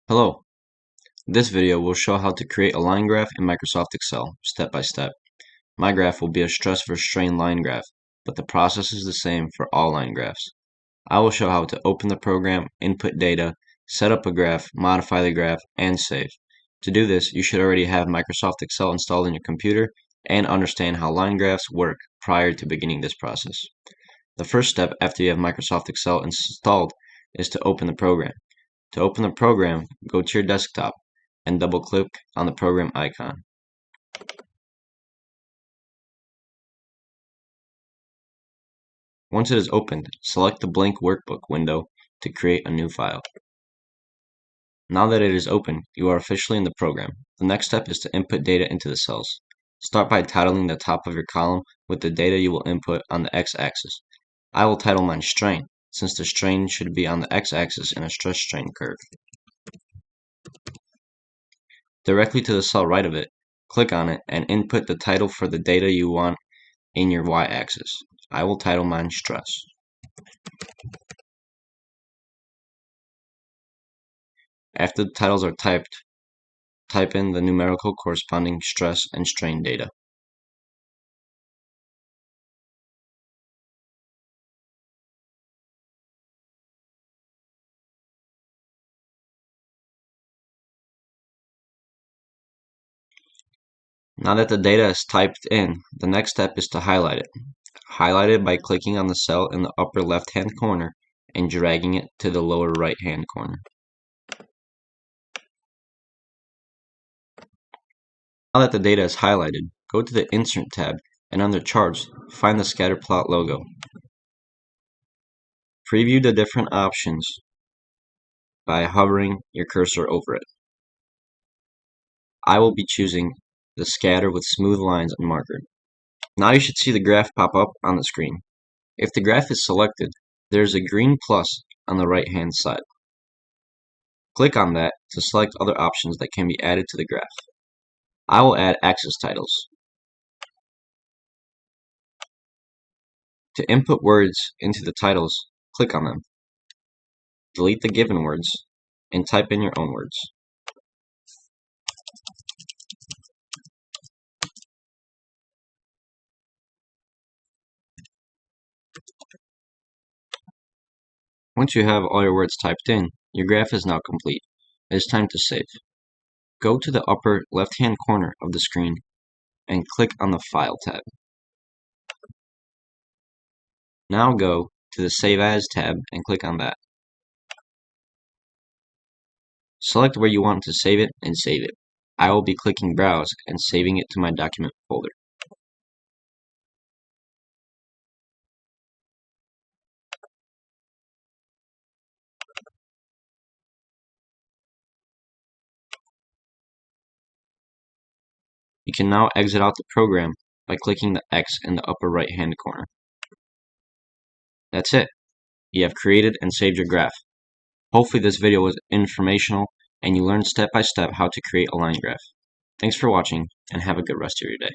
Hello, this video will show how to create a line graph in Microsoft Excel, step by step. My graph will be a stress versus strain line graph, but the process is the same for all line graphs. I will show how to open the program, input data, set up a graph, modify the graph, and save. To do this, you should already have Microsoft Excel installed on your computer and understand how line graphs work prior to beginning this process. The first step after you have Microsoft Excel installed is to open the program. To open the program, go to your desktop and double-click on the program icon. Once it is opened, select the blank workbook window to create a new file. Now that it is open, you are officially in the program. The next step is to input data into the cells. Start by titling the top of your column with the data you will input on the x-axis. I will title mine strain, since the strain should be on the x-axis in a stress-strain curve. Directly to the cell right of it, click on it and input the title for the data you want in your y-axis. I will title mine stress. After the titles are typed, type in the numerical corresponding stress and strain data. Now that the data is typed in, the next step is to highlight it. Highlight it by clicking on the cell in the upper left-hand corner and dragging it to the lower right-hand corner. Now that the data is highlighted, go to the Insert tab and under Charts, find the scatterplot logo. Preview the different options by hovering your cursor over it. I will be choosing the scatter with smooth lines and marker. Now you should see the graph pop up on the screen. If the graph is selected, there is a green plus on the right hand side. Click on that to select other options that can be added to the graph. I will add axis titles. To input words into the titles, click on them. Delete the given words and type in your own words. Once you have all your words typed in, your graph is now complete. It is time to save. Go to the upper left-hand corner of the screen and click on the File tab. Now go to the Save As tab and click on that. Select where you want to save it and save it. I will be clicking Browse and saving it to my document folder. You can now exit out the program by clicking the X in the upper right hand corner. That's it. You have created and saved your graph. Hopefully this video was informational and you learned step by step how to create a line graph. Thanks for watching and have a good rest of your day.